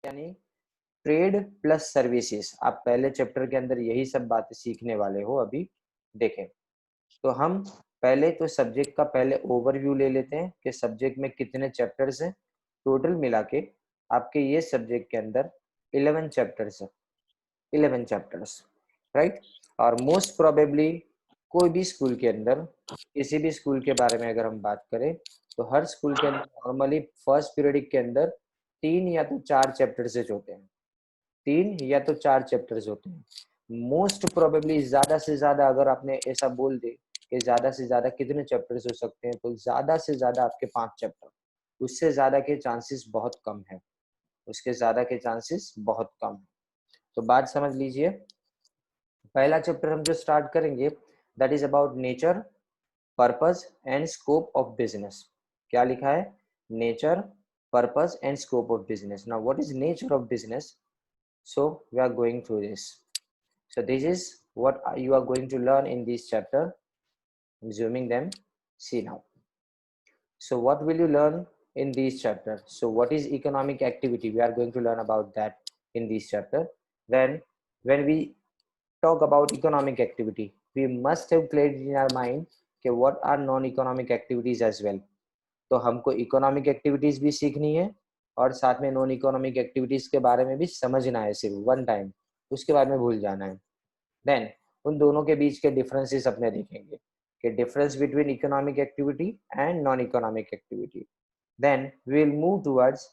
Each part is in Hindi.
यानी ट्रेड प्लस सर्विसेज। आप पहले चैप्टर के अंदर यही सब बातें सीखने वाले हो अभी। देखें तो हम पहले तो सब्जेक्ट का पहले ओवरव्यू ले लेते हैं कि सब्जेक्ट में कितने चैप्टर्स हैं। टोटल मिला के आपके ये सब्जेक्ट के अंदर 11 चैप्टर्स है, 11 चैप्टर्स, राइट। और मोस्ट प्रोबेबली कोई भी स्कूल के अंदर, किसी भी स्कूल के बारे में अगर हम बात करें तो हर स्कूल के अंदर नॉर्मली फर्स्ट पीरियड के अंदर 3 या तो 4 चैप्टर्स होते हैं, 3 या तो 4 चैप्टर्स होते हैं। मोस्ट प्रोबेबली ज्यादा से ज्यादा अगर आपने ऐसा बोल दे कि ज्यादा से ज्यादा कितने चैप्टर्स हो सकते हैं, तो ज्यादा से ज्यादा आपके 5 चैप्टर, उससे ज्यादा के चांसेस बहुत कम है, उसके ज्यादा के चांसेस बहुत कम है। तो बात समझ लीजिए, पहला चैप्टर हम जो स्टार्ट करेंगे that is about nature, purpose and scope of business. क्या लिखा है? Nature, purpose and scope of business. Now what is nature of business? So we are going through this. So this is what you are going to learn in this chapter. I'm zooming them. See now. So what will you learn in this chapter? So what is economic activity? We are going to learn about that in this chapter. Then when we talk about economic activity, we must have clarity in our mind कि what are non-economic activities as well. तो हमको इकोनॉमिक एक्टिविटीज भी सीखनी है और साथ में नॉन इकोनॉमिक एक्टिविटीज के बारे में भी समझना है, सिर्फ वन टाइम, उसके बारे में भूल जाना है। देन उन दोनों के बीच के डिफरेंसेस अपने देखेंगे कि difference between economic activity and non economic activity. Then we will move towards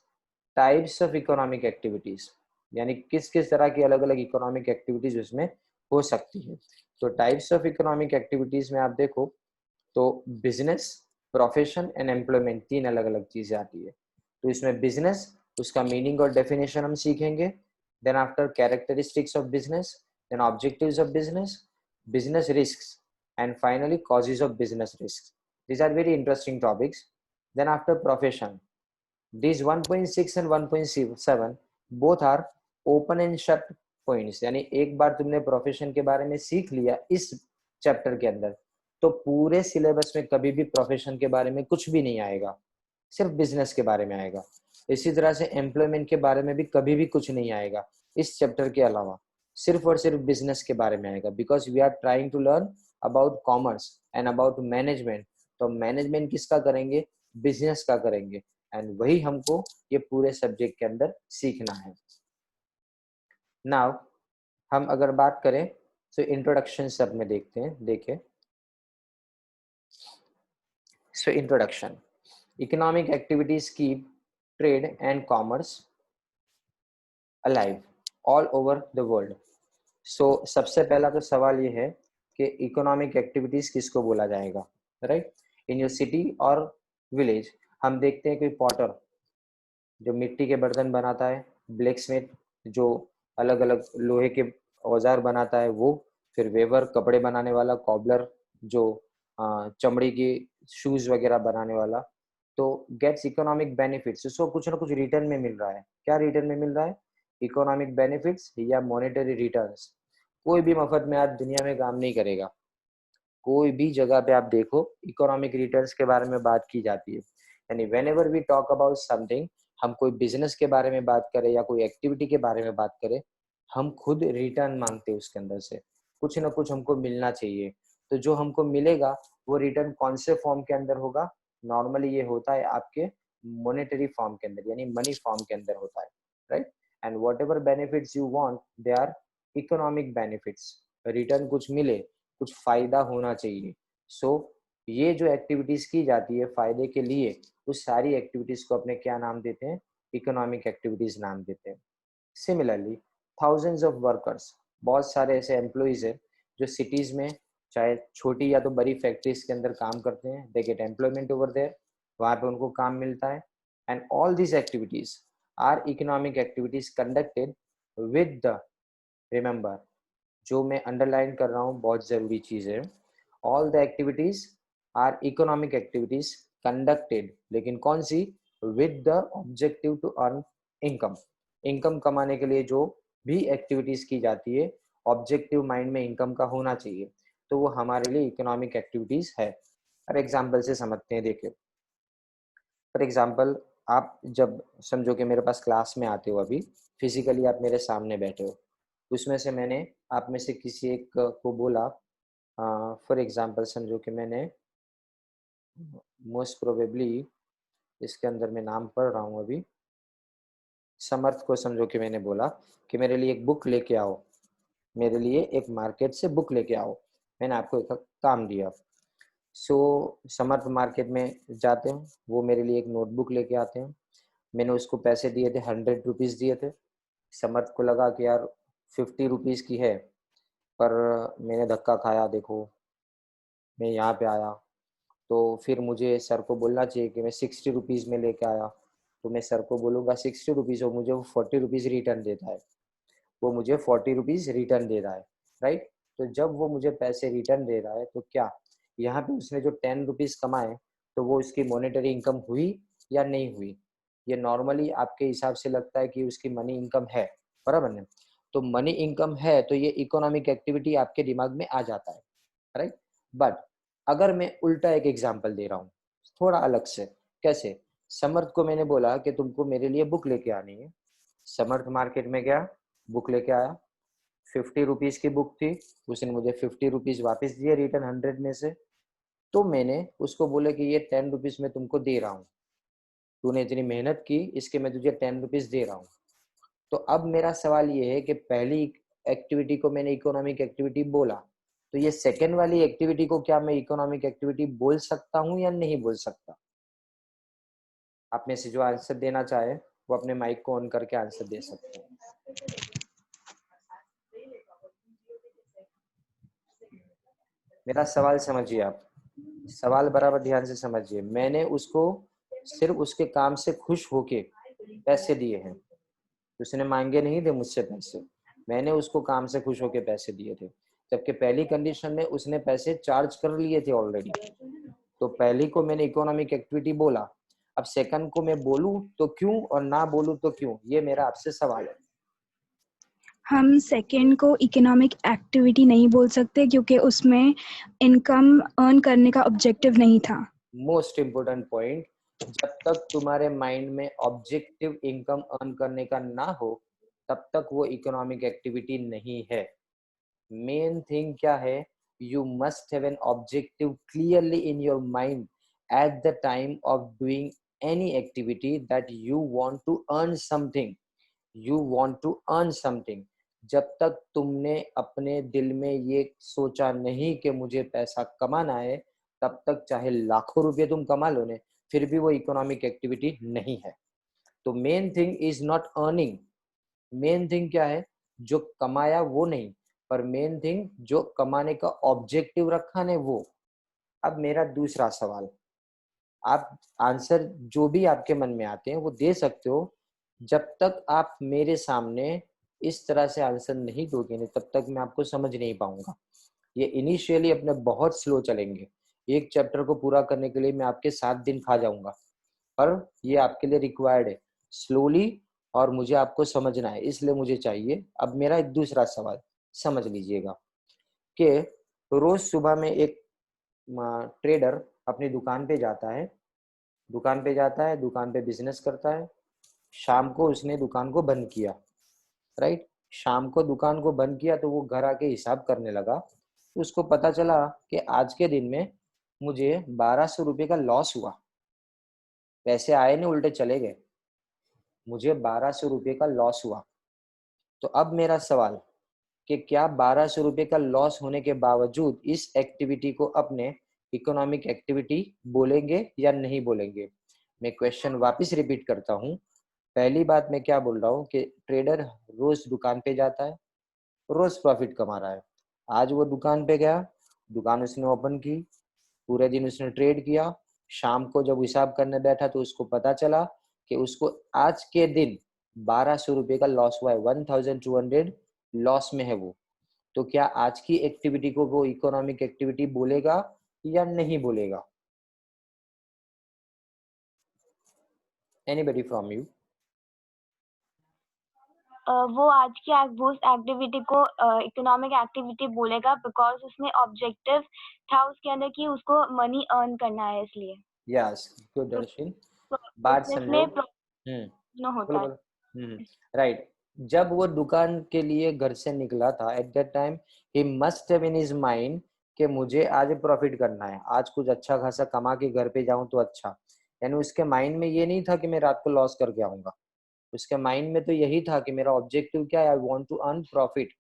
types of economic activities, यानी किस किस तरह की अलग अलग इकोनॉमिक एक्टिविटीज उसमें हो सकती है। तो टाइप्स ऑफ इकोनॉमिक एक्टिविटीज में आप देखो तो बिजनेस, प्रोफेशन एंड एम्प्लॉयमेंट, 3 अलग अलग चीजें आती है। तो इसमें बिजनेस, उसका मीनिंग और डेफिनेशन हम सीखेंगे। Then after characteristics of business, then objectives of business, business risks and finally causes of business risk. these are very interesting topics. Then after profession, these 1.6 and 1.7 both are open and shut points, यानी एक बार तुमने प्रोफेशन के बारे में सीख लिया इस चैप्टर के अंदर तो पूरे सिलेबस में कभी भी प्रोफेशन के बारे में कुछ भी नहीं आएगा, सिर्फ बिजनेस के बारे में आएगा। इसी तरह से एम्प्लॉयमेंट के बारे में भी कभी भी कुछ नहीं आएगा इस चैप्टर के अलावा, सिर्फ और सिर्फ बिजनेस के बारे में आएगा। Because we are trying to learn about commerce and about management. तो मैनेजमेंट किसका करेंगे? बिजनेस का करेंगे, एंड वही हमको ये पूरे सब्जेक्ट के अंदर सीखना है। नाउ हम अगर बात करें तो इंट्रोडक्शन सब में देखते हैं, देखें। So introduction. Economic activities keep trade and commerce alive all over the world. So सबसे पहला तो सवाल ये है कि इकोनॉमिक एक्टिविटीज किसको बोला जाएगा, राइट। इन योर सिटी और विलेज हम देखते हैं कि पॉटर जो मिट्टी के बर्तन बनाता है, ब्लैक स्मिथ जो अलग अलग लोहे के औजार बनाता है वो, फिर वेवर कपड़े बनाने वाला, कॉबलर जो चमड़ी की शूज वगैरह बनाने वाला, तो गेट्स इकोनॉमिक बेनिफिट्स, उसको कुछ ना कुछ रिटर्न में मिल रहा है। क्या रिटर्न में मिल रहा है? इकोनॉमिक बेनिफिट्स या मॉनेटरी रिटर्न्स। कोई भी मफत में आज दुनिया में काम नहीं करेगा, कोई भी जगह पे आप देखो इकोनॉमिक रिटर्न्स के बारे में बात की जाती है। यानी whenever we talk about something, हम कोई बिजनेस के बारे में बात करें या कोई एक्टिविटी के बारे में बात करें, हम खुद रिटर्न मांगते हैं उसके अंदर से, कुछ ना कुछ हमको मिलना चाहिए। तो जो हमको मिलेगा वो रिटर्न कौन से फॉर्म के अंदर होगा? नॉर्मली ये होता है आपके मॉनेटरी फॉर्म के अंदर, यानी मनी फॉर्म के अंदर होता है, right. And whatever benefits you want they are economic benefits. Return कुछ मिले, कुछ फायदा होना चाहिए। सो ये जो एक्टिविटीज की जाती है फायदे के लिए, उस सारी एक्टिविटीज को अपने क्या नाम देते हैं? इकोनॉमिक एक्टिविटीज नाम देते हैं। सिमिलरली थाउजेंड्स ऑफ वर्कर्स, बहुत सारे ऐसे एम्प्लॉइज है जो सिटीज में चाहे छोटी या तो बड़ी फैक्ट्रीज के अंदर काम करते हैं, they get employment over there, वहां पे उनको काम मिलता है। And all this activities are economic activities conducted with the, remember जो मैं अंडरलाइन कर रहा हूँ बहुत जरूरी चीज है, all the activities are economic activities conducted, लेकिन कौन सी? With the objective to earn income. Income कमाने के लिए जो भी एक्टिविटीज की जाती है, ऑब्जेक्टिव माइंड में इनकम का होना चाहिए, तो वो हमारे लिए इकोनॉमिक एक्टिविटीज है। फॉर एग्जाम्पल से समझते हैं, देखिए फॉर एग्जाम्पल आप जब समझो कि मेरे पास क्लास में आते हो, अभी फिजिकली आप मेरे सामने बैठे हो, उसमें से मैंने आप में से किसी एक को बोला, फॉर एग्जांपल समझो कि मैंने मोस्ट प्रोबेबली इसके अंदर मैं नाम पढ़ रहा हूँ अभी, समर्थ को समझो कि मैंने बोला कि मेरे लिए एक बुक लेके आओ, मेरे लिए एक मार्केट से बुक लेके आओ। मैंने आपको एक काम दिया। सो समर्थ मार्केट में जाते हैं, वो मेरे लिए एक नोटबुक लेके आते हैं। मैंने उसको पैसे दिए थे, 100 रुपीज़ दिए थे। समर्थ को लगा कि यार 50 रुपीज़ की है, पर मैंने धक्का खाया, देखो मैं यहाँ पे आया, तो फिर मुझे सर को बोलना चाहिए कि मैं 60 रुपीज़ में लेके आया, तो मैं सर को बोलूँगा 60 रुपीज़, और मुझे वो 40 रुपीज़ रिटर्न देता है, वो मुझे 40 रुपीज़ रिटर्न दे रहा है, राइट। तो जब वो मुझे पैसे रिटर्न दे रहा है, तो क्या यहाँ पे उसने जो 10 रुपीज़ कमाए, तो वो उसकी मॉनेटरी इनकम हुई या नहीं हुई? ये नॉर्मली आपके हिसाब से लगता है कि उसकी मनी इनकम है, बराबर ना? तो मनी इनकम है तो ये इकोनॉमिक एक्टिविटी आपके दिमाग में आ जाता है, राइट। बट अगर मैं उल्टा एक एग्जांपल दे रहा हूँ, थोड़ा अलग से, कैसे? समर्थ को मैंने बोला कि तुमको मेरे लिए बुक लेके आनी है। समर्थ मार्केट में गया, बुक लेके आया, 50 रुपीज़ की बुक थी, उसने मुझे 50 रुपीज़ वापस दिए रिटर्न 100 में से। तो मैंने उसको बोला कि ये 10 रुपीज़ मैं तुमको दे रहा हूँ, तूने इतनी मेहनत की, इसके मैं तुझे 10 रुपीज़ दे रहा हूँ। तो अब मेरा सवाल ये है कि पहली एक्टिविटी को मैंने इकोनॉमिक एक्टिविटी बोला, तो ये सेकंड वाली एक्टिविटी को क्या मैं इकोनॉमिक एक्टिविटी बोल सकता हूँ या नहीं बोल सकता? आप में से जो आंसर देना चाहे, वो अपने माइक को ऑन करके आंसर दे सकते हैं। मेरा सवाल समझिए आप, सवाल बराबर ध्यान से समझिए। मैंने उसको सिर्फ उसके काम से खुश होके पैसे दिए हैं, उसने मांगे नहीं थे मुझसे पैसे, मैंने उसको काम से खुश होके पैसे दिए थे। जबकि पहली कंडीशन में उसने पैसे चार्ज कर लिए थे ऑलरेडी। तो पहली को मैंने इकोनॉमिक एक्टिविटी बोला, अब सेकंड को मैं बोलूं तो क्यों और ना बोलूं तो क्यों, ये मेरा आपसे सवाल है। हम सेकंड को इकोनॉमिक एक्टिविटी नहीं बोल सकते क्योंकि उसमें इनकम अर्न करने का ऑब्जेक्टिव नहीं था। मोस्ट इम्पोर्टेंट पॉइंट, जब तक तुम्हारे माइंड में ऑब्जेक्टिव इनकम अर्न करने का ना हो, तब तक वो इकोनॉमिक एक्टिविटी नहीं है। मेन थिंग क्या है, you must have an objective clearly in your mind at the time of doing any activity, that you want to earn something, you want to earn something. जब तक तुमने अपने दिल में ये सोचा नहीं कि मुझे पैसा कमाना है, तब तक चाहे लाखों रुपए तुम कमा लो ने, फिर भी वो इकोनॉमिक एक्टिविटी नहीं है। तो main thing is not earning, main thing क्या है, जो कमाया वो नहीं, पर मेन थिंग जो कमाने का ऑब्जेक्टिव रखा ने वो। अब मेरा दूसरा सवाल, आप आंसर जो भी आपके मन में आते हैं वो दे सकते हो, जब तक आप मेरे सामने इस तरह से आंसर नहीं दोगे नहीं, तब तक मैं आपको समझ नहीं पाऊंगा। ये इनिशियली अपने बहुत स्लो चलेंगे, एक चैप्टर को पूरा करने के लिए मैं आपके 7 दिन खा जाऊंगा, पर ये आपके लिए रिक्वायर्ड है स्लोली, और मुझे आपको समझना है, इसलिए मुझे चाहिए। अब मेरा एक दूसरा सवाल समझ लीजिएगा कि रोज सुबह में एक ट्रेडर अपनी दुकान पे जाता है, दुकान पे जाता है, दुकान पे बिजनेस करता है। शाम को उसने दुकान को बंद किया, राइट। शाम को दुकान को बंद किया तो वो घर आके हिसाब करने लगा, तो उसको पता चला कि आज के दिन में मुझे 1200 रुपये का लॉस हुआ, पैसे आए नहीं उल्टे चले गए, मुझे 1200 रुपये का लॉस हुआ। तो अब मेरा सवाल कि क्या 1200 रुपये का लॉस होने के बावजूद इस एक्टिविटी को अपने इकोनॉमिक एक्टिविटी बोलेंगे या नहीं बोलेंगे? मैं क्वेश्चन वापस रिपीट करता हूँ। पहली बात मैं क्या बोल रहा हूँ कि ट्रेडर रोज दुकान पे जाता है, रोज प्रॉफिट कमा रहा है। आज वो दुकान पे गया, दुकान उसने ओपन की, पूरे दिन उसने ट्रेड किया, शाम को जब हिसाब करने बैठा तो उसको पता चला कि उसको आज के दिन 1200 रुपये का लॉस हुआ है, 1200 लॉस में है वो। तो क्या आज की एक्टिविटी को वो इकोनॉमिक एक्टिविटी बोलेगा या नहीं बोलेगा? Anybody from you? वो आज की वो एक्टिविटी को इकोनॉमिक एक्टिविटी बोलेगा, बिकॉज उसमें ऑब्जेक्टिव था उसके अंदर कि उसको मनी अर्न करना है, इसलिए। यस, गुड दर्शन। बात business समझो। में no होता है। बोलो। राइट। जब वो दुकान के लिए घर से निकला था, at that time he must have in his mind कि मुझे आज प्रॉफिट करना है, आज कुछ अच्छा खासा कमा के घर पे जाऊं तो अच्छा। यानी उसके माइंड में ये नहीं था कि मैं रात को लॉस करके आऊंगा, उसके माइंड में तो यही था कि मेरा ऑब्जेक्टिव क्या है, I want to earn profit.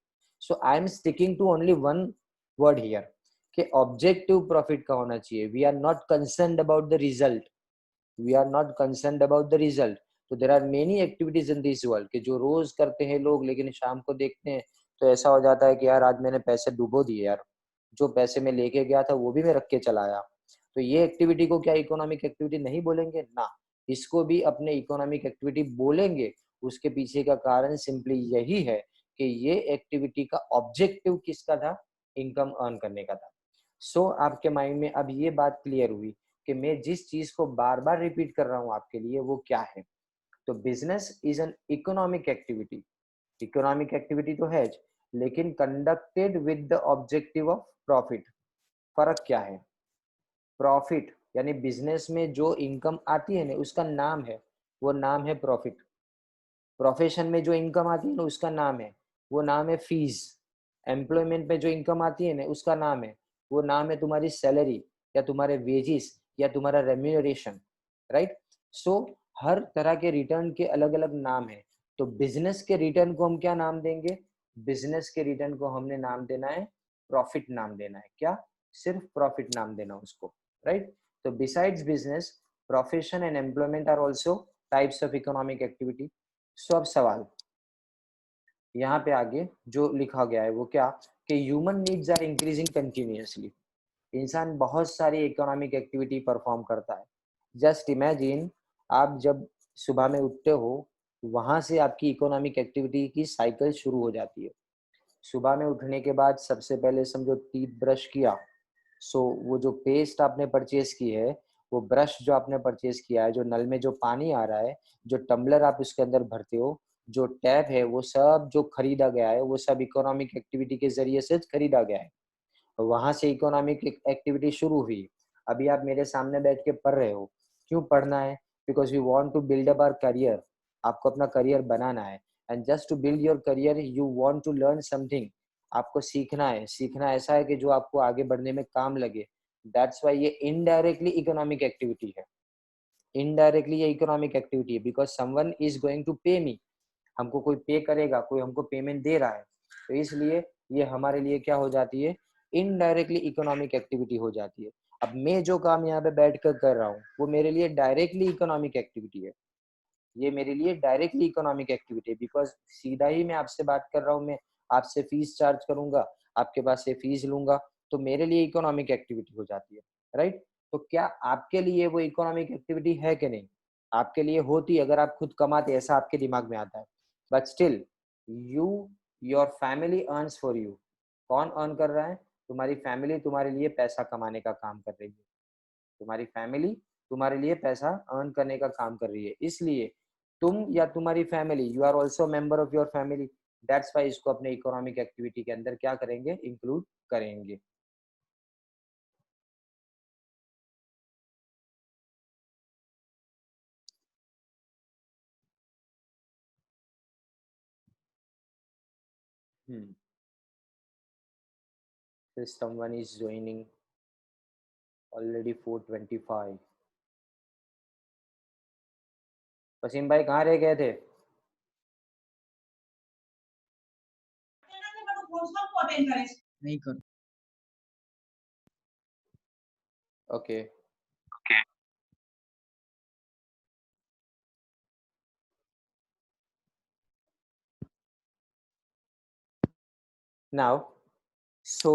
So I am sticking to only one word here कि ऑब्जेक्टिव प्रॉफिट का होना चाहिए। We are not concerned about the result, we are not concerned about the result. तो there are many activities in this world कि जो रोज करते हैं लोग, लेकिन शाम को देखते हैं तो ऐसा हो जाता है कि यार आज मैंने पैसे डुबो दिए, यार जो पैसे मैं लेके गया था वो भी मैं रख के चला आया। तो ये एक्टिविटी को क्या इकोनॉमिक एक्टिविटी नहीं बोलेंगे ना, इसको भी अपने इकोनॉमिक एक्टिविटी बोलेंगे। उसके पीछे का कारण सिंपली यही है कि ये एक्टिविटी का ऑब्जेक्टिव किसका था, इनकम अर्न करने का था। सो आपके माइंड में अब ये बात क्लियर हुई कि मैं जिस चीज को बार बार रिपीट कर रहा हूं आपके लिए वो क्या है। तो business is an economic activity. Economic activity तो है, लेकिन conducted with the objective of profit. फर्क क्या है, प्रॉफिट यानी बिजनेस में जो इनकम आती है ना उसका नाम है, वो नाम है प्रॉफिट। प्रोफेशन में जो इनकम आती है ना उसका नाम है, वो नाम है फीस। एम्प्लॉयमेंट में जो इनकम आती है ना उसका नाम है, वो नाम है तुम्हारी सैलरी या तुम्हारे वेजिस या तुम्हारा रेम्यूनरेशन। राइट। सो हर तरह के रिटर्न के अलग अलग नाम है। तो बिजनेस के रिटर्न को हम क्या नाम देंगे, बिजनेस के रिटर्न को हमने नाम देना है प्रॉफिट नाम देना है। क्या, सिर्फ प्रॉफिट नाम देना उसको। राइट। तो besides business, profession and employment are also types of economic activity. So अब सवाल यहाँ पे आगे जो लिखा गया है वो क्या, कि human needs are increasing continuously. इंसान बहुत सारी इकोनॉमिक एक्टिविटी परफॉर्म करता है। जस्ट इमेजिन, आप जब सुबह में उठते हो वहां से आपकी इकोनॉमिक एक्टिविटी की साइकिल शुरू हो जाती है। सुबह में उठने के बाद सबसे पहले समझो टीथ ब्रश किया। सो वो जो पेस्ट आपने परचेज की है, वो ब्रश जो आपने परचेज किया है, जो नल में जो पानी आ रहा है, जो टम्बलर आप उसके अंदर भरते हो, जो टैप है, वो सब जो खरीदा गया है वो सब इकोनॉमिक एक्टिविटी के जरिए से खरीदा गया है। वहां से इकोनॉमिक एक्टिविटी शुरू हुई। अभी आप मेरे सामने बैठ के पढ़ रहे हो, क्यों पढ़ना है, because we want to build up our career. आपको अपना करियर बनाना है, and just to build your career you want to learn something. आपको सीखना है, सीखना ऐसा है कि जो आपको आगे बढ़ने में काम लगे। दैट्स वाई ये इनडायरेक्टली इकोनॉमिक एक्टिविटी है। इनडायरेक्टली ये इकोनॉमिक एक्टिविटी है because someone is going to pay me. हमको कोई पे करेगा, कोई हमको पेमेंट दे रहा है, तो इसलिए ये हमारे लिए क्या हो जाती है, इनडायरेक्टली इकोनॉमिक एक्टिविटी हो जाती है। अब मैं जो काम यहाँ पे बैठ कर रहा हूँ वो मेरे लिए डायरेक्टली इकोनॉमिक एक्टिविटी है। ये मेरे लिए डायरेक्टली इकोनॉमिक एक्टिविटी है बिकॉज सीधा ही मैं आपसे बात कर रहा हूँ, मैं आपसे फीस चार्ज करूंगा, आपके पास से फीस लूंगा, तो मेरे लिए इकोनॉमिक एक्टिविटी हो जाती है। राइट। तो क्या आपके लिए वो इकोनॉमिक एक्टिविटी है कि नहीं, आपके लिए होती अगर आप खुद कमाते, ऐसा आपके दिमाग में आता है। But still you, your family earns for you. कौन अर्न कर रहा है, तुम्हारी फैमिली तुम्हारे लिए पैसा कमाने का काम कर रही है। तुम्हारी फैमिली तुम्हारे लिए पैसा अर्न करने का काम कर रही है, इसलिए तुम या तुम्हारी family, you are also member of your family. That's why इसको अपने इकोनॉमिक एक्टिविटी के अंदर क्या करेंगे, इंक्लूड करेंगे। someone is joining already 4:25। Wasim भाई कहाँ रह गए थे? नहीं कर। ओके। नाउ सो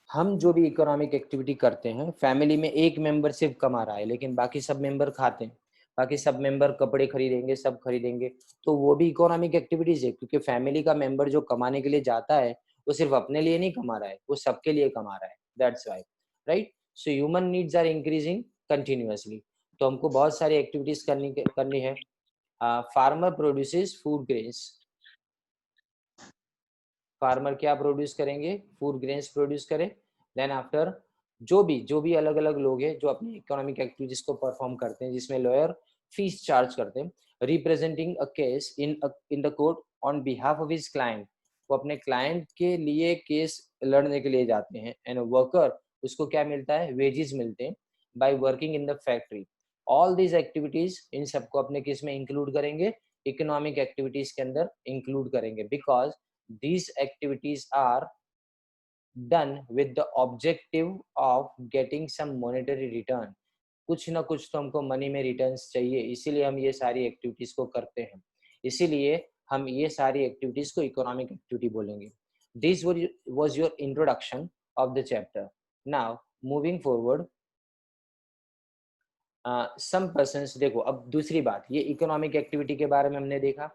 हम जो भी इकोनॉमिक एक्टिविटी करते हैं, फैमिली में एक मेंबर सिर्फ कमा रहा है लेकिन बाकी सब मेंबर खाते हैं, बाकी सब मेंबर कपड़े खरीदेंगे, सब खरीदेंगे, तो वो भी इकोनॉमिक एक्टिविटीज है क्योंकि फैमिली का मेंबर जो कमाने के लिए जाता है वो सिर्फ अपने लिए नहीं कमा रहा है, वो सबके लिए कमा रहा है। That's why. Right. So human needs are increasing continuously. तो हमको बहुत सारी एक्टिविटीज करनी है। Farmer produces food grains. Farmer क्या प्रोड्यूस करेंगे, फूड ग्रेन्स प्रोड्यूस करें। देन आफ्टर जो भी अलग अलग लोग हैं जो अपनी इकोनॉमिक एक्टिविटीज को परफॉर्म करते हैं, जिसमें लॉयर फीस चार्ज करते हैं, representing a case in the court on behalf of his client, वो अपने क्लाइंट के लिए केस लड़ने के लिए जाते हैं। एंड वर्कर, उसको क्या मिलता है, वेजेस मिलते हैं by working in the factory. All these activities, इन सबको अपने किस में इंक्लूड करेंगे, इकोनॉमिक एक्टिविटीज के अंदर इंक्लूड करेंगे, because these activities are done with the objective of getting some monetary return। कुछ ना कुछ तो हमको मनी में रिटर्न्स चाहिए, इसीलिए हम ये सारी एक्टिविटीज को करते हैं, इसीलिए हम ये सारी एक्टिविटीज को इकोनॉमिक एक्टिविटी बोलेंगे। This was your introduction of the chapter. Now moving forward, some persons, देखो अब दूसरी बात, ये इकोनॉमिक एक्टिविटी के बारे में हमने देखा,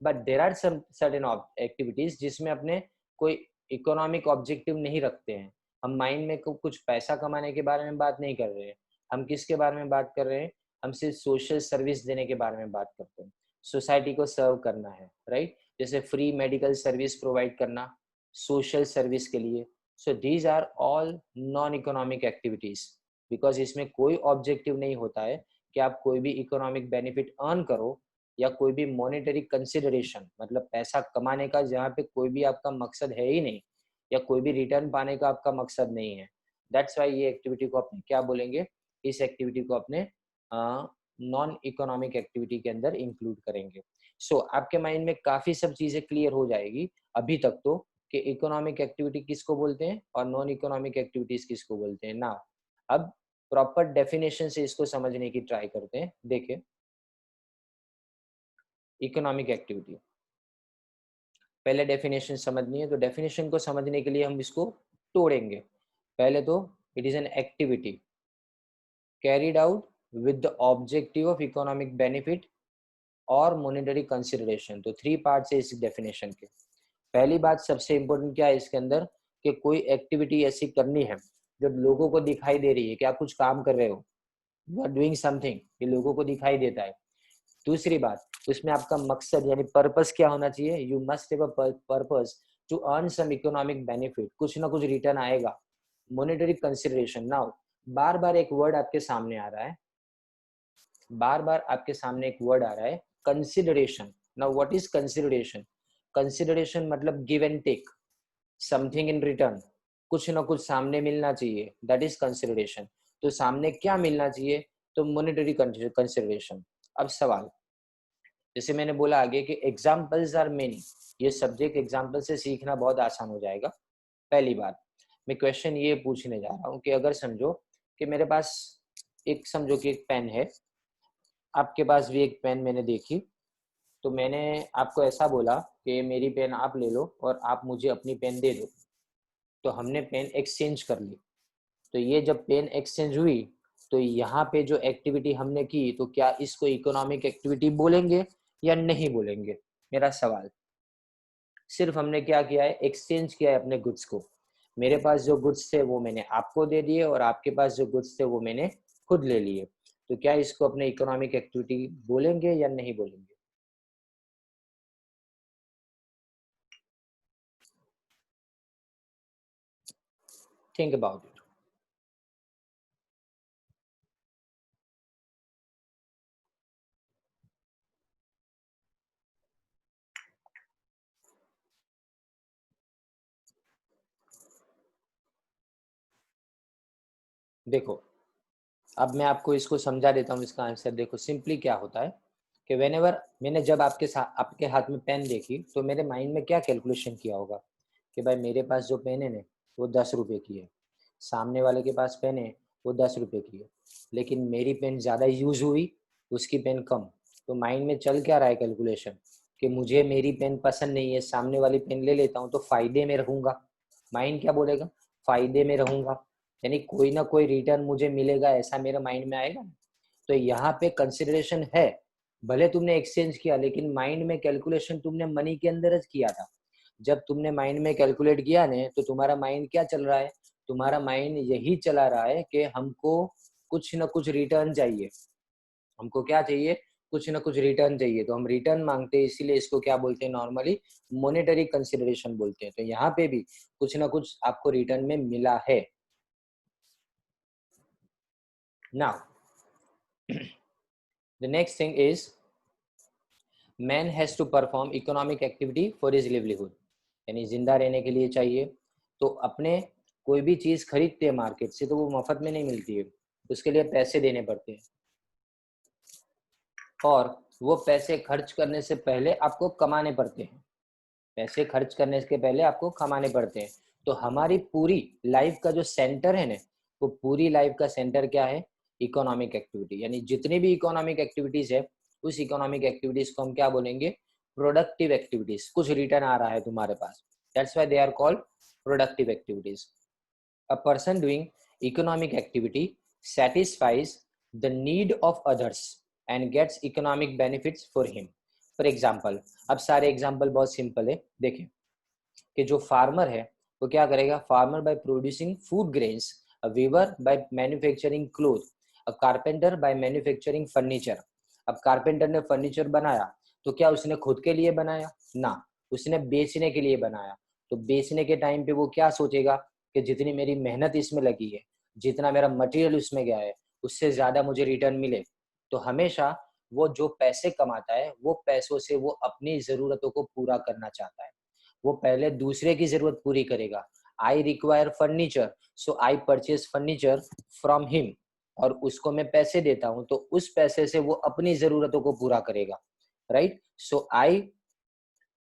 but there are some certain activities जिसमें अपने कोई इकोनॉमिक ऑब्जेक्टिव नहीं रखते हैं। हम माइंड में कुछ पैसा कमाने के बारे में बात नहीं कर रहे हैं, हम किसके बारे में बात कर रहे हैं, हम सिर्फ सोशल सर्विस देने के बारे में बात करते हैं, सोसाइटी को सर्व करना है, राइट? जैसे फ्री मेडिकल सर्विस प्रोवाइड करना सोशल सर्विस के लिए। So these are all non economic activities, because इसमें कोई ऑब्जेक्टिव नहीं होता है कि आप कोई भी इकोनॉमिक बेनिफिट अर्न करो या कोई भी मॉनेटरी कंसिडरेशन, मतलब पैसा कमाने का जहाँ पे कोई भी आपका मकसद है ही नहीं, या कोई भी रिटर्न पाने का आपका मकसद नहीं है। दैट्स वाई ये एक्टिविटी को अपने क्या बोलेंगे, इस एक्टिविटी को अपने नॉन इकोनॉमिक एक्टिविटी के अंदर इंक्लूड करेंगे। सो आपके माइंड में काफी सब चीजें क्लियर हो जाएगी अभी तक तो, कि इकोनॉमिक एक्टिविटी किसको बोलते हैं और नॉन इकोनॉमिक एक्टिविटीज किसको बोलते हैं। ना अब प्रॉपर डेफिनेशन से इसको समझने की ट्राई करते हैं। देखिए, इकोनॉमिक एक्टिविटी, पहले डेफिनेशन समझनी है, तो डेफिनेशन को समझने के लिए हम इसको तोड़ेंगे। पहले तो it is an activity carried out with the objective of economic benefit और मॉनेटरी कंसिडरेशन। तो 3 पार्ट्स है इस डेफिनेशन के। पहली बात सबसे इंपॉर्टेंट क्या है इसके अंदर, कि कोई एक्टिविटी ऐसी करनी है जब लोगों को दिखाई दे रही है कि आप कुछ काम कर रहे हो, यू आर डूइंग समथिंग, ये लोगों को दिखाई देता है। दूसरी बात, उसमें आपका मकसद यानी पर्पस क्या होना चाहिए, you must have a purpose to earn some economic benefit, कुछ ना कुछ रिटर्न आएगा। मॉनेटरी कंसिडरेशन, नाउ बार बार एक वर्ड आपके सामने आ रहा है, बार बार आपके सामने एक वर्ड आ रहा है, consideration. Now what is consideration? Consideration मतलब give and take, something in return, कुछ ना कुछ सामने मिलना चाहिए, दैट इज कंसिडरेशन। तो सामने क्या मिलना चाहिए, तो मॉनेटरी कंसिडरेशन। अब सवाल, जैसे मैंने बोला आगे कि एग्जाम्पल्स आर मेनी, ये सब्जेक्ट एग्जाम्पल से सीखना बहुत आसान हो जाएगा। पहली बात मैं क्वेश्चन ये पूछने जा रहा हूँ कि अगर समझो कि मेरे पास एक, समझो कि एक पेन है, आपके पास भी एक पेन मैंने देखी, तो मैंने आपको ऐसा बोला कि मेरी पेन आप ले लो और आप मुझे अपनी पेन दे दो, तो हमने पेन एक्सचेंज कर ली। तो ये जब पेन एक्सचेंज हुई, तो यहाँ पे जो एक्टिविटी हमने की, तो क्या इसको इकोनॉमिक एक्टिविटी बोलेंगे या नहीं बोलेंगे? मेरा सवाल, सिर्फ हमने क्या किया है, एक्सचेंज किया है अपने गुड्स को। मेरे पास जो गुड्स थे वो मैंने आपको दे दिए और आपके पास जो गुड्स थे वो मैंने खुद ले लिए, तो क्या इसको अपने इकोनॉमिक एक्टिविटी बोलेंगे या नहीं बोलेंगे? Think about it. देखो, अब मैं आपको इसको समझा देता हूँ इसका आंसर। देखो सिंपली क्या होता है कि व्हेनेवर मैंने जब आपके हाथ में पेन देखी, तो मेरे माइंड में क्या कैलकुलेशन किया होगा कि भाई मेरे पास जो पेन है ना वो 10 रुपए की है, सामने वाले के पास पेन है वो 10 रुपए की है, लेकिन मेरी पेन ज़्यादा यूज हुई, उसकी पेन कम। तो माइंड में चल क्या रहा है कैलकुलेशन, कि मुझे मेरी पेन पसंद नहीं है, सामने वाली पेन ले लेता हूँ तो फायदे में रहूंगा। माइंड क्या बोलेगा, फायदे में रहूंगा, यानी कोई ना कोई रिटर्न मुझे मिलेगा, ऐसा मेरे माइंड में आएगा। तो यहाँ पे कंसिडरेशन है, भले तुमने एक्सचेंज किया लेकिन माइंड में कैलकुलेशन तुमने मनी के अंदर किया था। जब तुमने माइंड में कैलकुलेट किया ने, तो तुम्हारा माइंड क्या चल रहा है, तुम्हारा माइंड यही चला रहा है कि हमको कुछ ना कुछ रिटर्न चाहिए, हमको क्या चाहिए, कुछ ना कुछ रिटर्न चाहिए, तो हम रिटर्न मांगते हैं, इसीलिए इसको क्या बोलते हैं, नॉर्मली मॉनेटरी कंसिडरेशन बोलते हैं। तो यहाँ पे भी कुछ ना कुछ आपको रिटर्न में मिला है। Now, the next thing is man has to perform economic activity for his livelihood. यानी जिंदा रहने के लिए चाहिए, तो अपने कोई भी चीज खरीदते हैं मार्केट से तो वो मुफ्त में नहीं मिलती है, उसके लिए पैसे देने पड़ते हैं, और वो पैसे खर्च करने से पहले आपको कमाने पड़ते हैं। पैसे खर्च करने के पहले आपको कमाने पड़ते हैं। तो हमारी पूरी लाइफ का जो सेंटर है ना, वो पूरी लाइफ का सेंटर क्या है? Economic activity. यानी जितनी भी इकोनॉमिक एक्टिविटीज है, उस इकोनॉमिक एक्टिविटीज को हम क्या बोलेंगे? Productive activities. कुछ रिटर्न आ रहा है तुम्हारे पास, that's why they are called productive activities. A person doing economic activity satisfies the need of others and gets economic benefits for him. For example, अब सारे एग्जाम्पल बहुत सिंपल है। देखें कि जो फार्मर है वो क्या करेगा? Farmer by producing food grains, a weaver by manufacturing cloth, a carpenter by manufacturing furniture. अब कारपेंटर ने फर्नीचर बनाया तो क्या उसने खुद के लिए बनाया? ना, उसने बेचने के लिए बनाया। तो बेचने के टाइम पे वो क्या सोचेगा कि जितनी मेरी मेहनत इसमें लगी है, जितना मेरा मटेरियल उसमें गया है, उससे ज्यादा मुझे रिटर्न मिले। तो हमेशा वो जो पैसे कमाता है, वो पैसों से वो अपनी जरूरतों को पूरा करना चाहता है। वो पहले दूसरे की जरूरत पूरी करेगा। I require furniture, so I purchase furniture from him, और उसको मैं पैसे देता हूँ, तो उस पैसे से वो अपनी जरूरतों को पूरा करेगा, right? So I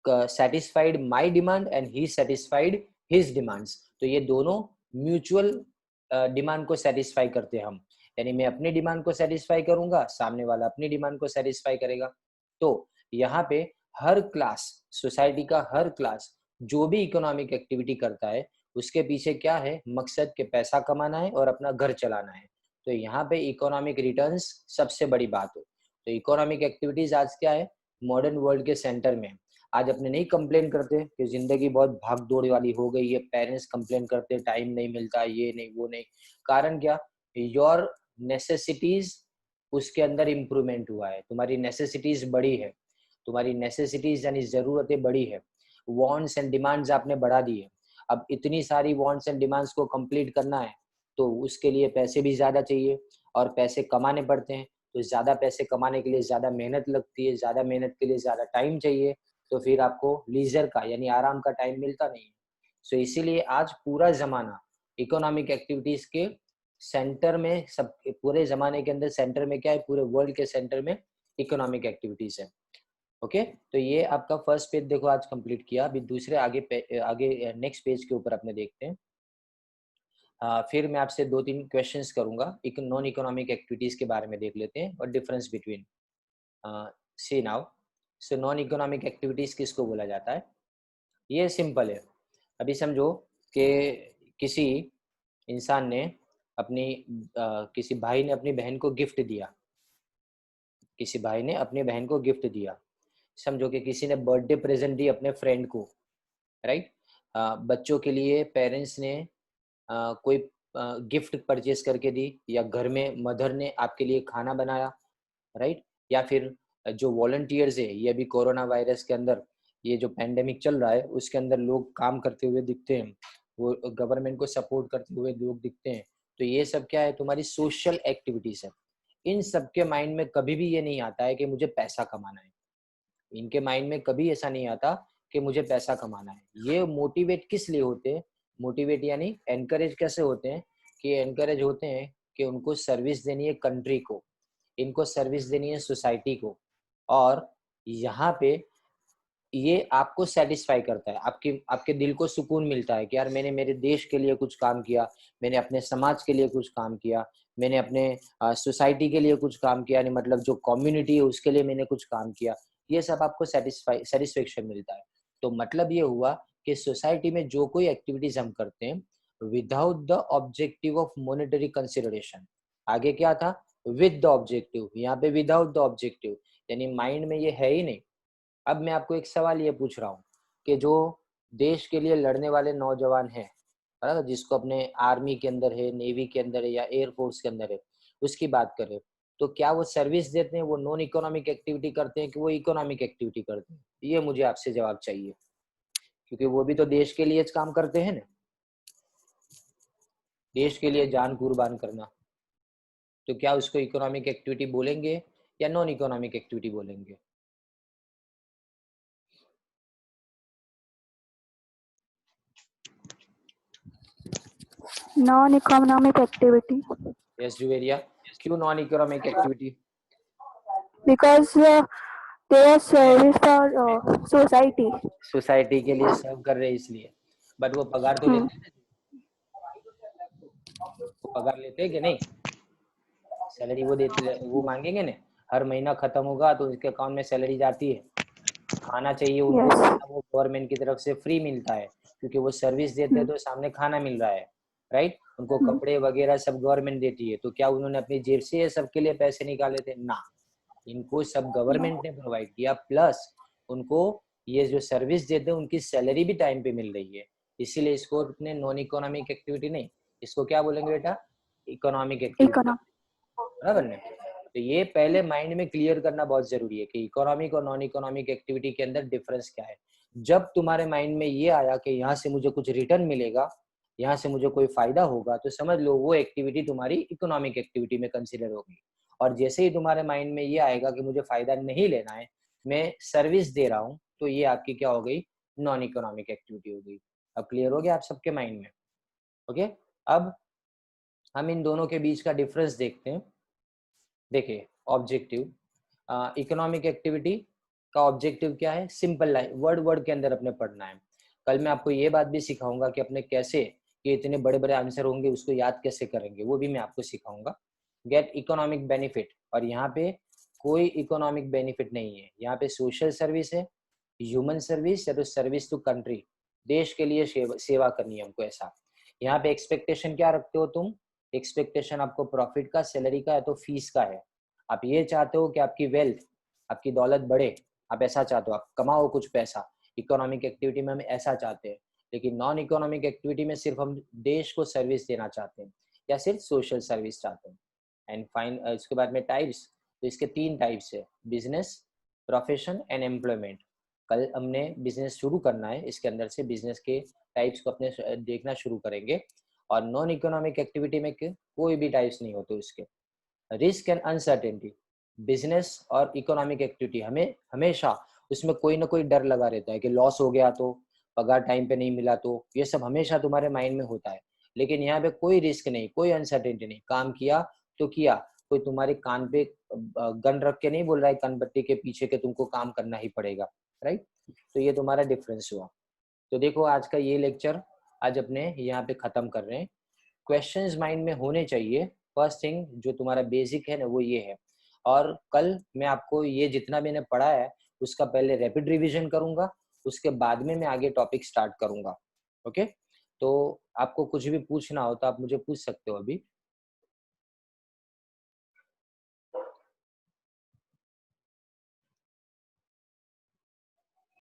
satisfied my demand and he satisfied his demands. तो ये दोनों म्यूचुअल डिमांड को सेटिस्फाई करते हैं हम। यानी मैं अपनी डिमांड को सेटिस्फाई करूंगा, सामने वाला अपनी डिमांड को सेटिस्फाई करेगा। तो यहाँ पे हर क्लास, सोसाइटी का हर क्लास जो भी इकोनॉमिक एक्टिविटी करता है, उसके पीछे क्या है मकसद? के पैसा कमाना है और अपना घर चलाना है। तो यहाँ पे इकोनॉमिक रिटर्न्स सबसे बड़ी बात हो। तो इकोनॉमिक एक्टिविटीज आज क्या है? मॉडर्न वर्ल्ड के सेंटर में। आज अपने नहीं कंप्लेन करते कि जिंदगी बहुत भाग दौड़ वाली हो गई है, पेरेंट्स कंप्लेन करते टाइम नहीं मिलता, ये नहीं वो नहीं। कारण क्या? योर नेसेसिटीज, उसके अंदर इम्प्रूवमेंट हुआ है, तुम्हारी नेसेसिटीज बड़ी है, तुम्हारी नेसेसिटीज यानी जरूरतें बड़ी है, वांट्स एंड डिमांड्स आपने बढ़ा दी है। अब इतनी सारी वांट्स एंड डिमांड्स को कंप्लीट करना है तो उसके लिए पैसे भी ज्यादा चाहिए, और पैसे कमाने पड़ते हैं। तो ज्यादा पैसे कमाने के लिए ज्यादा मेहनत लगती है, ज्यादा मेहनत के लिए ज्यादा टाइम चाहिए, तो फिर आपको लीजर का यानी आराम का टाइम मिलता नहीं है। सो इसीलिए आज पूरा जमाना इकोनॉमिक एक्टिविटीज के सेंटर में, सब पूरे जमाने के अंदर सेंटर में क्या है? पूरे वर्ल्ड के सेंटर में इकोनॉमिक एक्टिविटीज है। ओके, तो ये आपका फर्स्ट पेज देखो आज कंप्लीट किया। अभी दूसरे आगे नेक्स्ट पेज के ऊपर अपने देखते हैं। फिर मैं आपसे 2-3 क्वेश्चंस करूंगा, एक नॉन इकोनॉमिक एक्टिविटीज के बारे में देख लेते हैं और difference between. See now, so non economic activities किसको बोला जाता है? ये सिंपल है। अभी समझो कि किसी इंसान ने किसी भाई ने अपनी बहन को गिफ्ट दिया, किसी भाई ने अपनी बहन को गिफ्ट दिया। समझो कि किसी ने बर्थडे प्रेजेंट दी अपने फ्रेंड को, राइट? बच्चों के लिए पेरेंट्स ने कोई गिफ्ट परचेज करके दी, या घर में मदर ने आपके लिए खाना बनाया, राइट? या फिर जो वॉलंटियर्स है, ये अभी कोरोना वायरस के अंदर, ये जो पैंडेमिक चल रहा है उसके अंदर लोग काम करते हुए दिखते हैं, वो गवर्नमेंट को सपोर्ट करते हुए लोग दिखते हैं। तो ये सब क्या है? तुम्हारी सोशल एक्टिविटीज है। इन सब के माइंड में कभी भी ये नहीं आता है कि मुझे पैसा कमाना है। इनके माइंड में कभी ऐसा नहीं आता कि मुझे पैसा कमाना है। ये मोटिवेट किस लिए होते हैं? मोटिवेट यानी एनकरेज कैसे होते हैं? कि एनकरेज होते हैं कि उनको सर्विस देनी है कंट्री को, इनको सर्विस देनी है सोसाइटी को, और यहाँ पे ये आपको सेटिस्फाई करता है, आपके दिल को सुकून मिलता है कि यार मैंने मेरे देश के लिए कुछ काम किया, मैंने अपने समाज के लिए कुछ काम किया, मैंने अपने सोसाइटी के लिए कुछ काम किया, यानी मतलब जो कम्युनिटी है उसके लिए मैंने कुछ काम किया। ये सब आपको सेटिस्फेक्शन मिलता है। तो मतलब ये हुआ कि सोसाइटी में जो कोई एक्टिविटीज हम करते हैं without the objective of monetary consideration, आगे क्या था? विद द ऑब्जेक्टिव, यहाँ पे विदाउट द ऑब्जेक्टिव, यानी माइंड में ये है ही नहीं। अब मैं आपको एक सवाल ये पूछ रहा हूँ कि जो देश के लिए लड़ने वाले नौजवान हैं, बराबर, जिसको अपने आर्मी के अंदर है, नेवी के अंदर है या एयरफोर्स के अंदर है, उसकी बात करें, तो क्या वो सर्विस देते हैं, वो नॉन इकोनॉमिक एक्टिविटी करते हैं कि वो इकोनॉमिक एक्टिविटी करते हैं? ये मुझे आपसे जवाब चाहिए, क्योंकि वो भी तो देश के लिए काम करते हैं ना, देश के लिए जान कुर्बान करना। तो क्या उसको इकोनॉमिक एक्टिविटी बोलेंगे या नॉन इकोनॉमिक एक्टिविटी बोलेंगे? Non-economic activity यस जुवेरिया, क्यों non economic activity? because they are service for society. Society के लिए सर्व कर रहे हैं इसलिए, बट वो पगार तो लेते हैं ना, वो पगार लेते हैं कि नहीं? सैलरी वो देते, वो मांगेंगे ना, हर महीना खत्म होगा तो उसके अकाउंट में सैलरी जाती है, खाना चाहिए उनको, Yes. खाना वो गवर्नमेंट की तरफ से फ्री मिलता है क्योंकि वो सर्विस देते हैं तो सामने खाना मिल रहा है, राइट? उनको कपड़े वगैरह सब गवर्नमेंट देती है, तो क्या उन्होंने अपनी जेब से ये सबके लिए पैसे निकाले थे? ना, इनको सब गवर्नमेंट ने प्रोवाइड किया, प्लस उनको ये जो सर्विस देते हैं उनकी सैलरी भी टाइम पे मिल रही है, इसीलिए इसको अपने नॉन इकोनॉमिक एक्टिविटी नहीं, इसको क्या बोलेंगे बेटा? Economic activity, Economic. बराबर ना? तो ये पहले माइंड में क्लियर करना बहुत जरूरी है कि इकोनॉमिक और नॉन इकोनॉमिक एक्टिविटी के अंदर डिफरेंस क्या है। जब तुम्हारे माइंड में ये आया कि यहाँ से मुझे कुछ रिटर्न मिलेगा, यहाँ से मुझे कोई फायदा होगा, तो समझ लो वो एक्टिविटी तुम्हारी इकोनॉमिक एक्टिविटी में कंसिडर होगी। और जैसे ही तुम्हारे माइंड में ये आएगा कि मुझे फायदा नहीं लेना है, मैं सर्विस दे रहा हूँ, तो ये आपकी क्या हो गई? नॉन इकोनॉमिक एक्टिविटी हो गई। अब क्लियर हो गया आप सबके माइंड में? ओके, अब हम इन दोनों के बीच का डिफरेंस देखते हैं। देखिए, ऑब्जेक्टिव, इकोनॉमिक एक्टिविटी का ऑब्जेक्टिव क्या है? सिंपल लाइन, वर्ड वर्ड के अंदर अपने पढ़ना है। कल मैं आपको ये बात भी सिखाऊंगा कि अपने कैसे ये इतने बड़े बड़े आंसर होंगे उसको याद कैसे करेंगे, वो भी मैं आपको सिखाऊंगा। गेट इकोनॉमिक बेनिफिट, और यहाँ पे कोई इकोनॉमिक बेनिफिट नहीं है, यहाँ पे सोशल सर्विस है, ह्यूमन सर्विस या तो सर्विस टू कंट्री, देश के लिए सेवा करनी है हमको, ऐसा। यहाँ पे एक्सपेक्टेशन क्या रखते हो तुम? एक्सपेक्टेशन आपको प्रॉफिट का, सैलरी का या तो फीस का है। आप ये चाहते हो कि आपकी वेल्थ, आपकी दौलत बढ़े, आप ऐसा चाहते हो, आप कमाओ कुछ पैसा। इकोनॉमिक एक्टिविटी में हम ऐसा चाहते हैं, लेकिन नॉन इकोनॉमिक एक्टिविटी में सिर्फ हम देश को सर्विस देना चाहते हैं या सिर्फ सोशल सर्विस चाहते हैं। एंड फाइन, इसके बाद में टाइप्स, तो इसके 3 टाइप्स है, बिजनेस, प्रोफेशन एंड एम्प्लॉयमेंट। कल हमने बिजनेस शुरू करना है, इसके अंदर से बिजनेस के टाइप्स को अपने देखना शुरू करेंगे। और नॉन इकोनॉमिक एक्टिविटी में कोई भी टाइप्स नहीं होते उसके। रिस्क एंड अनसर्टेनिटी, बिजनेस और इकोनॉमिक एक्टिविटी हमें हमेशा उसमें कोई ना कोई डर लगा रहता है कि लॉस हो गया तो, पगार टाइम पे नहीं मिला तो, ये सब हमेशा तुम्हारे माइंड में होता है। लेकिन यहाँ पे कोई रिस्क नहीं, कोई अनसर्टेनिटी नहीं, काम किया तो किया, कोई तुम्हारे कान पे गन रख के नहीं बोल रहा है कनपट्टी के पीछे के तुमको काम करना ही पड़ेगा, राइट? तो ये तुम्हारा डिफरेंस हुआ। तो देखो, आज का ये लेक्चर आज अपने यहाँ पे खत्म कर रहे हैं। क्वेश्चंस माइंड में होने चाहिए। फर्स्ट थिंग जो तुम्हारा बेसिक है ना, वो ये है। और कल मैं आपको ये जितना मैंने पढ़ा है उसका पहले रैपिड रिवीजन करूंगा, उसके बाद में मैं आगे टॉपिक स्टार्ट करूंगा। ओके, तो आपको कुछ भी पूछना हो तो आप मुझे पूछ सकते हो अभी।